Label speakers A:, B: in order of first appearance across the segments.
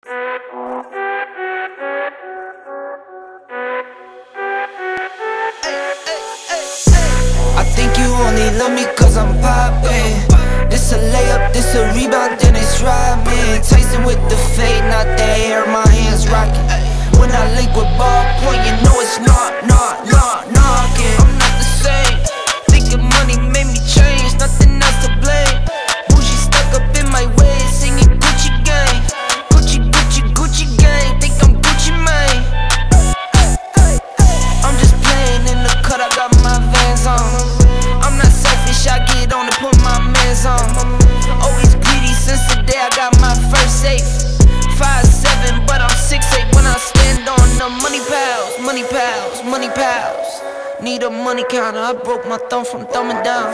A: I think you only love me cause I'm poppin'. This a layup, this a rebound, then it's robbing. Tyson with the fade, not the hair, my hands rockin'. When I link with ball point, you know it's knockin'. I'm not the same. Thinking money made me change, nothing else to blame. Bougie stuck up in my ways, singing Gucci gang. Gucci gang, think I'm Gucci Mane. I'm just playing in the cut, I got my Vans on. I'm not selfish, I get on and put my mans on. Always greedy since the day I got my first safe. 5'7", but I'm 6'8" when I stand on the money pals. Need a money counter, I broke my thumb from thumbing down.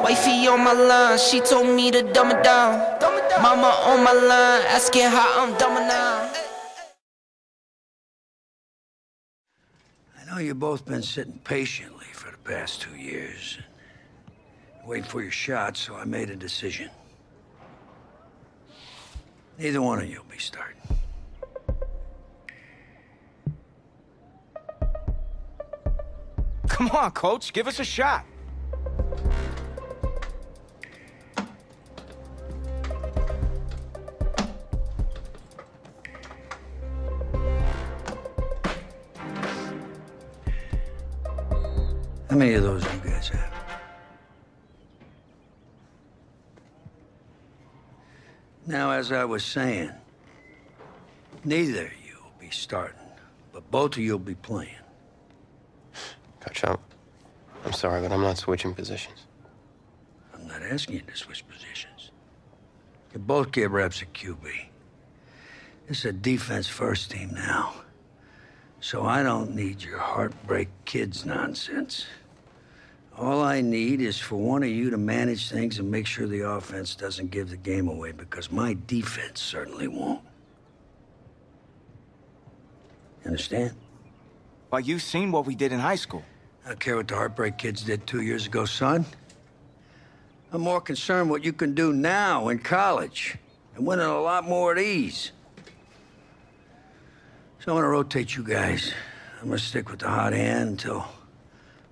A: Wifey on my line, she told me to dumb it down. Mama on my line, asking how I'm dumbing now.
B: I know you've both been sitting patiently for the past 2 years, waiting for your shot, so I made a decision. Neither one of you will be starting.
C: Come on, Coach, give us a shot.
B: How many of those do you guys have? Now, as I was saying, neither of you will be starting, but both of you will be playing.
D: Coach, I'm sorry, but I'm not switching positions.
B: I'm not asking you to switch positions. You both get reps at QB. This is a defense-first team now, so I don't need your heartbreak kids nonsense. All I need is for one of you to manage things and make sure the offense doesn't give the game away, because my defense certainly won't. Understand?
C: Well, you've seen what we did in high school.
B: I don't care what the heartbreak kids did 2 years ago, son. I'm more concerned what you can do now in college and winning a lot more at ease. So I'm gonna rotate you guys. I'm gonna stick with the hot hand until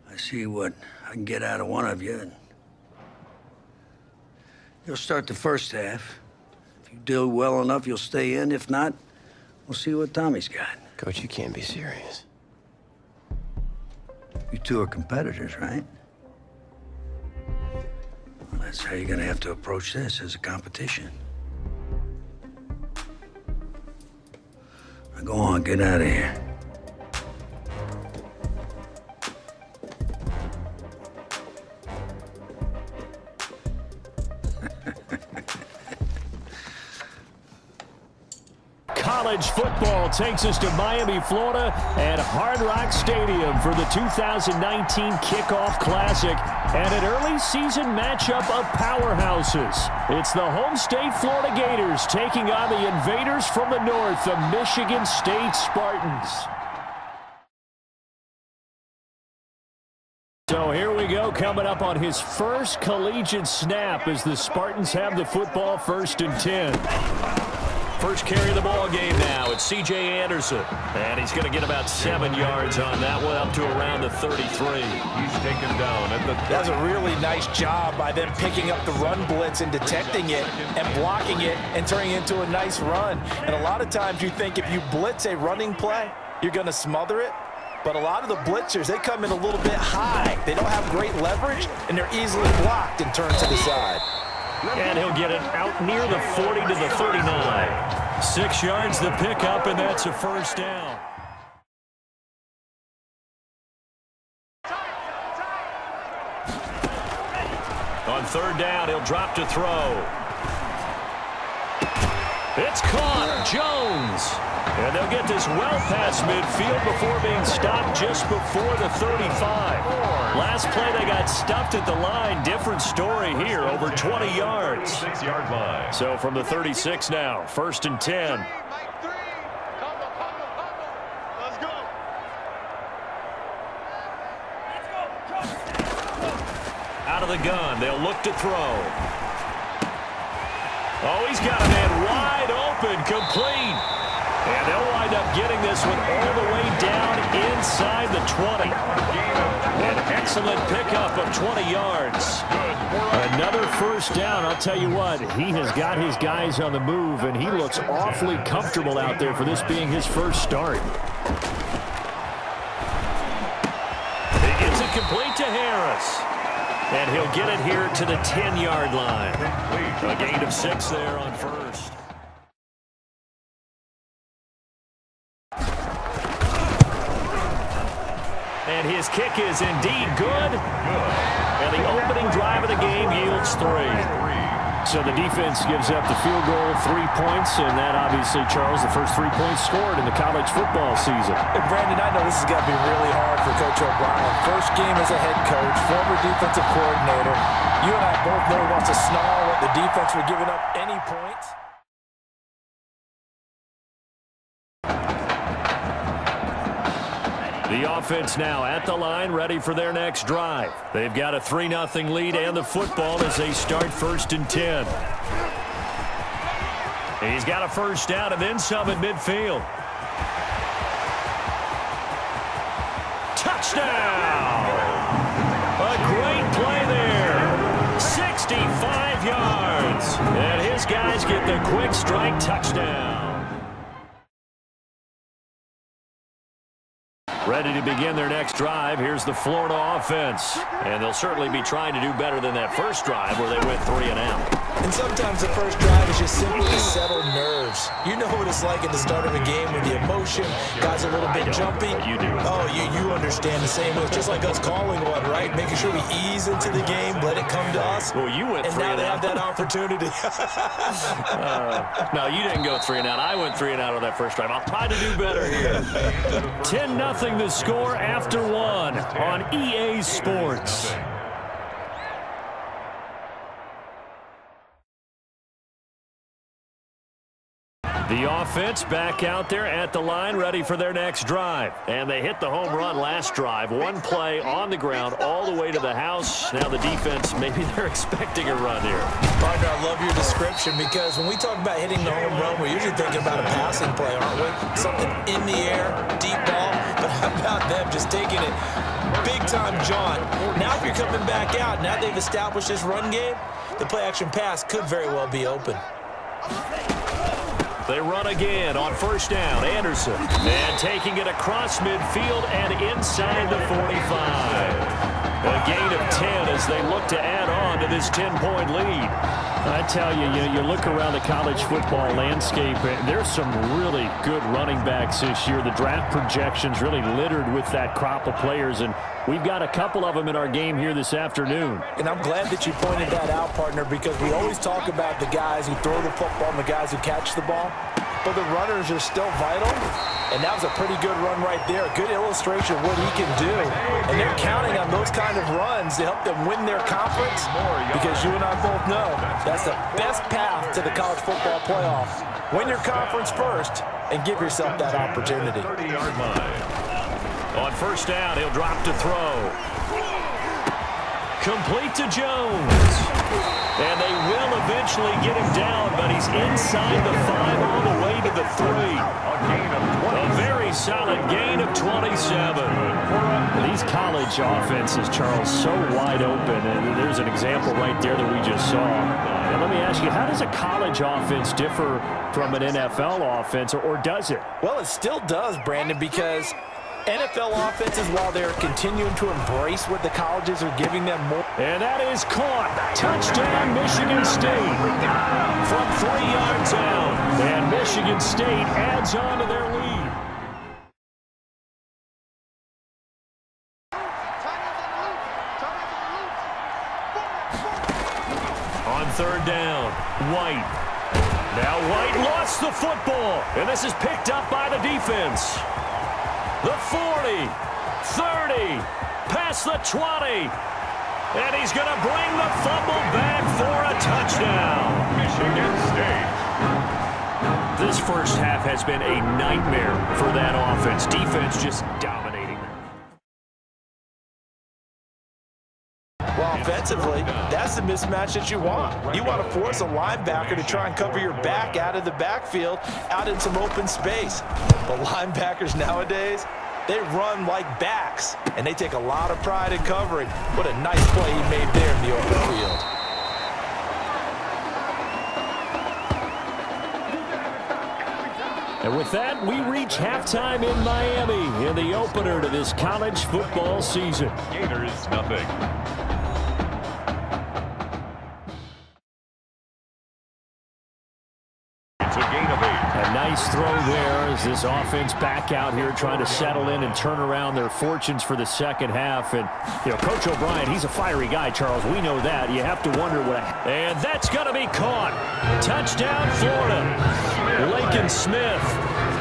B: I see what I can get out of one of you. And you'll start the first half. If you do well enough, you'll stay in. If not, we'll see what Tommy's got.
D: Coach, you can't be serious.
B: You two are competitors, right? Well, that's how you're gonna have to approach this, as a competition. Now go on, get out of here.
E: College football takes us to Miami, Florida, at Hard Rock Stadium for the 2019 Kickoff Classic and an early season matchup of powerhouses. It's the home state Florida Gators taking on the invaders from the north, the Michigan State Spartans. So here we go, coming up on his first collegiate snap as the Spartans have the football 1st and 10. First carry of the ball game now. It's C.J. Anderson. And he's going to get about 7 yards on that one, up to around the 33.
F: He's taken down at the 30.
G: That's a really nice job by them picking up the run blitz and detecting it and blocking it and turning it into a nice run. And a lot of times you think if you blitz a running play, you're going to smother it. But a lot of the blitzers, they come in a little bit high. They don't have great leverage, and they're easily blocked and turned to the side.
E: And he'll get it out near the 40 to the 39. 6 yards the pickup, and that's a first down. On 3rd down, he'll drop to throw. It's caught. Jones. And they'll get this well past midfield before being stopped just before the 35. Last play, they got stuffed at the line. Different story here, over 20 yards.
F: 6-yard line.
E: So from the 36 now, 1st and 10. Out of the gun, they'll look to throw. Oh, he's got a man wide open, Complete. And they'll wind up getting this one all the way down inside the 20. An excellent pickup of 20 yards. Another first down. I'll tell you what, he has got his guys on the move, and he looks awfully comfortable out there for this being his first start. He gets it complete to Harris. And he'll get it here to the 10-yard line. A gain of 6 there on first. And his kick is indeed good. And the opening drive of the game yields 3. So the defense gives up the field goal, 3 points, and that obviously, Charles, the first 3 points scored in the college football season.
G: And Brandon, I know this is going to be really hard for Coach O'Brien. First game as a head coach, former defensive coordinator. You and I both know he wants to snarl at the defense for giving up any points.
E: The offense now at the line, ready for their next drive. They've got a 3-0 lead and the football as they start 1st and 10. He's got a first down and then some at midfield. Touchdown! A great play there. 65 yards. And his guys get the quick strike touchdown. Ready to begin their next drive. Here's the Florida offense. And they'll certainly be trying to do better than that first drive where they went 3 and out.
G: And sometimes the first drive is just simply to settle nerves. You know what it's like at the start of a game with the emotion, guys a little bit jumpy.
E: You do.
G: Oh, you understand the same way. It's just like us calling one, right? Making sure we ease into the game, let it come to us.
E: Well, you went 3 and out.
G: And now they have that opportunity.
E: No, you didn't go 3 and out. I went 3 and out on that first drive. I'll try to do better here. 10-0 the score after 1 on EA Sports. The offense back out there at the line, ready for their next drive. And they hit the home run last drive. 1 play on the ground all the way to the house. Now the defense, maybe they're expecting a run here.
G: Partner, I love your description because when we talk about hitting the home run, we're usually thinking about a passing play, aren't we? Something in the air, deep ball. But how about them just taking it big-time, John? Now if you're coming back out, now they've established this run game, the play-action pass could very well be open.
E: They run again on first down. Anderson. And taking it across midfield and inside the 45. A gain of 10 as they look to add on to this 10-point lead. I tell you, you look around the college football landscape, there's some really good running backs this year. The draft projections really littered with that crop of players, and we've got a couple of them in our game here this afternoon.
G: And I'm glad that you pointed that out, partner, because we always talk about the guys who throw the football and the guys who catch the ball. But the runners are still vital, and that was a pretty good run right there. A good illustration of what he can do. And they're counting on those kind of runs to help them win their conference, because you and I both know that's the best path to the college football playoff. Win your conference first and give yourself that opportunity.
F: 30-yard line.
E: On first down, he'll drop to throw. Complete to Jones. And they will eventually get him down, but he's inside the 5 all the way to the 3. A very solid gain of 27. These college offenses, Charles, so wide open, and there's an example right there that we just saw. And let me ask you, how does a college offense differ from an NFL offense, or does it?
G: Well, it still does, Brandon, because NFL offenses, while they're continuing to embrace what the colleges are giving them more.
E: And that is caught. Touchdown, Michigan State. From 3 yards out. And Michigan State adds on to their lead. On third down, White. Now White lost the football. And this is picked up by the defense. The 40, 30, past the 20. And he's going to bring the fumble back for a touchdown.
F: Michigan State.
E: This first half has been a nightmare for that offense. Defense just dominating.
G: Well, offensively, that's that's the mismatch that you want. You want to force a linebacker to try and cover your back out of the backfield, out in some open space. But linebackers nowadays, they run like backs, and they take a lot of pride in covering. What a nice play he made there in the open field.
E: And with that, we reach halftime in Miami in the opener to this college football season.
F: Gators, nothing. It's a gain of 8.
E: A nice throw there as this offense back out here trying to settle in and turn around their fortunes for the second half. And, you know, Coach O'Brien, he's a fiery guy, Charles. We know that. You have to wonder what. And that's going to be caught. Touchdown, Florida. Lakin Smith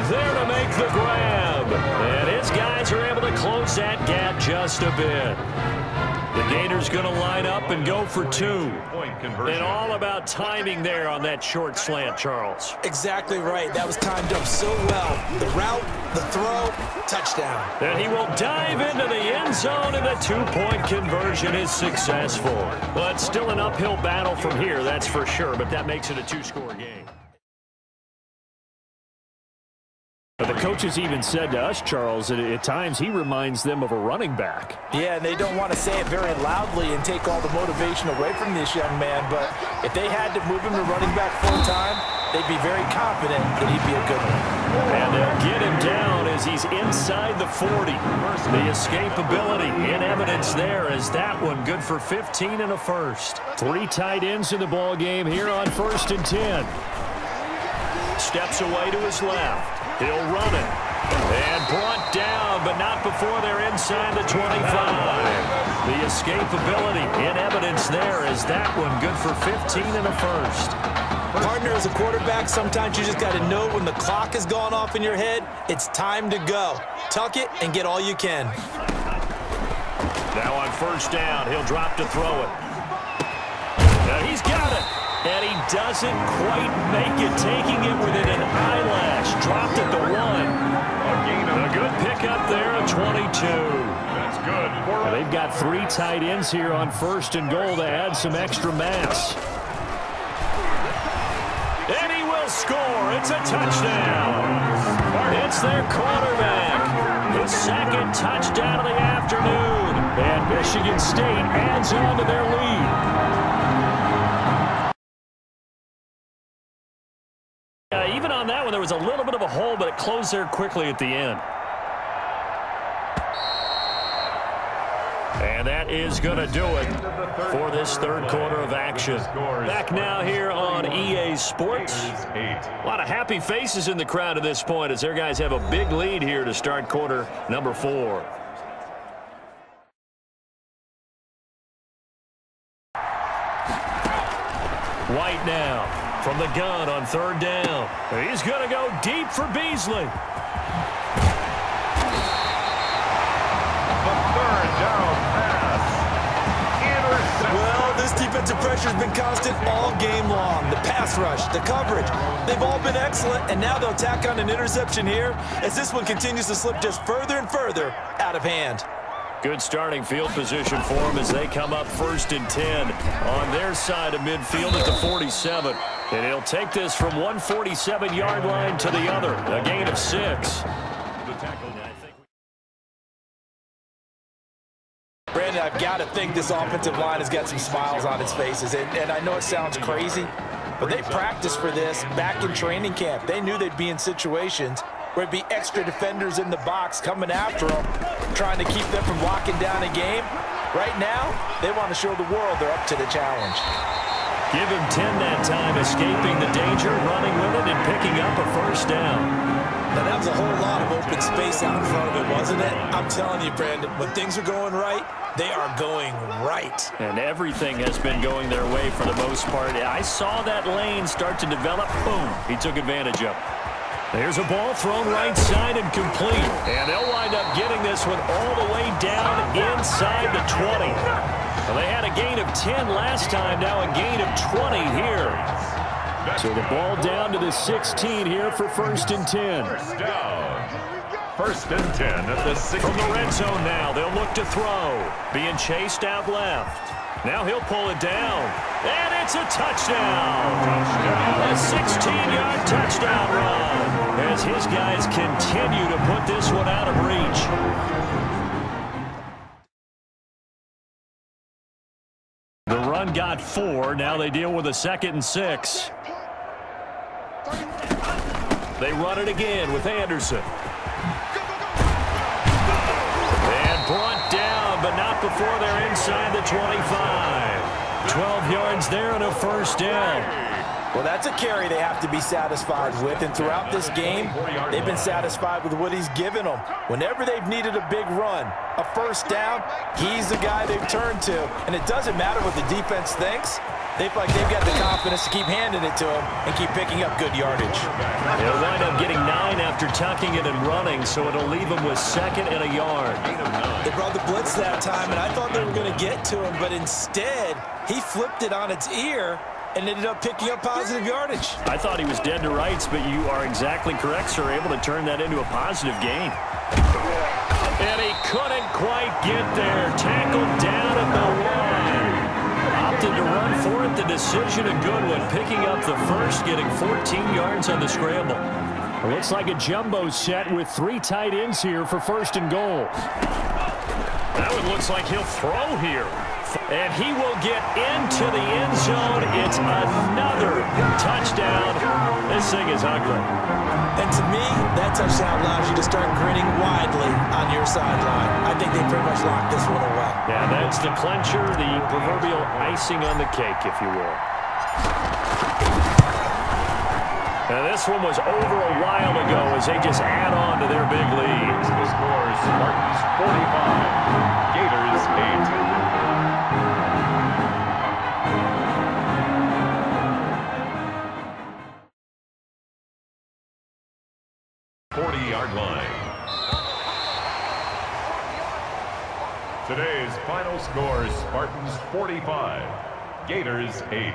E: there to make the grab. And his guys are able to close that gap just a bit. The Gators going to line up and go for 2. And all about timing there on that short slant, Charles.
G: Exactly right. That was timed up so well. The route, the throw, touchdown.
E: And he will dive into the end zone, and the 2-point conversion is successful. But still an uphill battle from here, that's for sure. But that makes it a 2-score game. The coaches even said to us, Charles, that at times he reminds them of a running back.
G: Yeah, and they don't want to say it very loudly and take all the motivation away from this young man, but if they had to move him to running back full-time, they'd be very confident that he'd be a good one.
E: And they'll get him down as he's inside the 40. The escapability in evidence there as that one good for 15 and a first. 3 tight ends in the ball game here on 1st and 10. Steps away to his left. He'll run it. And brought down, but not before they're inside the 25. The escapability in evidence there as that one good for 15 and a first.
G: Partner, as a quarterback, sometimes you just got to know when the clock has gone off in your head, it's time to go. Tuck it and get all you can.
E: Now on 1st down, he'll drop to throw it. Now he's got it. And he doesn't quite make it, taking it within an eyelash. Dropped at the 1. A good pickup there at 22.
F: That's good.
E: Well, they've got 3 tight ends here on 1st and goal to add some extra mass. And he will score. It's a touchdown. It's their quarterback. His 2nd touchdown of the afternoon. And Michigan State adds on to their lead. Even on that one, there was a little bit of a hole, but it closed there quickly at the end. And that is going to do it for this 3rd quarter of action. Back now here on EA Sports. A lot of happy faces in the crowd at this point as their guys have a big lead here to start quarter number 4. White now. From the gun on 3rd down. He's going to go deep for Beasley.
F: The 3rd down pass. Intercepted.
G: Well, this defensive pressure has been constant all game long. The pass rush, the coverage, they've all been excellent, and now they'll tack on an interception here as this one continues to slip just further and further out of hand.
E: Good starting field position for them as they come up 1st and 10 on their side of midfield at the 47. And he'll take this from 147-yard line to the other. A gain of 6.
G: Brandon, I've got to think this offensive line has got some smiles on its faces. And I know it sounds crazy, but they practiced for this back in training camp. They knew they'd be in situations where it'd be extra defenders in the box coming after them, trying to keep them from locking down a game. Right now, they want to show the world they're up to the challenge.
E: Give him 10 that time, escaping the danger, running with it, and picking up a 1st down.
G: Now, that was a whole lot of open space out in front of it, wasn't it? I'm telling you, Brandon, when things are going right, they are going right.
E: And everything has been going their way for the most part. I saw that lane start to develop. Boom. He took advantage of it. There's a ball thrown right side and complete. And they'll wind up getting this one all the way down inside the 20. Well, they had a gain of 10 last time, now a gain of 20 here. So the ball down to the 16 here for 1st and 10.
F: 1st down. 1st and 10 at the 16.
E: From the red zone now, they'll look to throw. Being chased out left. Now he'll pull it down. And it's a touchdown. A 16-yard touchdown run as his guys continue to put this one out of reach. The run got 4. Now they deal with a 2nd and 6. They run it again with Anderson. And brought down, but not before they're inside the 25. 12 yards there and a first down.
G: Well, that's a carry they have to be satisfied with, and throughout this game, they've been satisfied with what he's given them. Whenever they've needed a big run, a first down, he's the guy they've turned to. And it doesn't matter what the defense thinks. They feel like they've got the confidence to keep handing it to him and keep picking up good yardage.
E: They'll wind up getting 9 after tucking it and running, so it'll leave them with 2nd and a yard.
G: They brought the blitz that time, and I thought they were going to get to him, but instead, he flipped it on its ear and ended up picking up positive yardage.
E: I thought he was dead to rights, but you are exactly correct, sir. Able to turn that into a positive gain. And he couldn't quite get there. Tackled down at the 1. Opted to run for it. The decision a good one. Picking up the first, getting 14 yards on the scramble. It looks like a jumbo set with 3 tight ends here for 1st and goal. That one looks like he'll throw here. And he will get into the end zone. It's another touchdown. This thing is ugly.
G: And to me, that touchdown allows you to start grinning widely on your sideline. I think they pretty much locked this one away.
E: Yeah, that's the clincher, the proverbial icing on the cake, if you will. Now, this one was over a while ago as they just add on to their big lead.
F: The score is Spartans 45, Gators 8. Line. Today's final score is Spartans 45, Gators 8.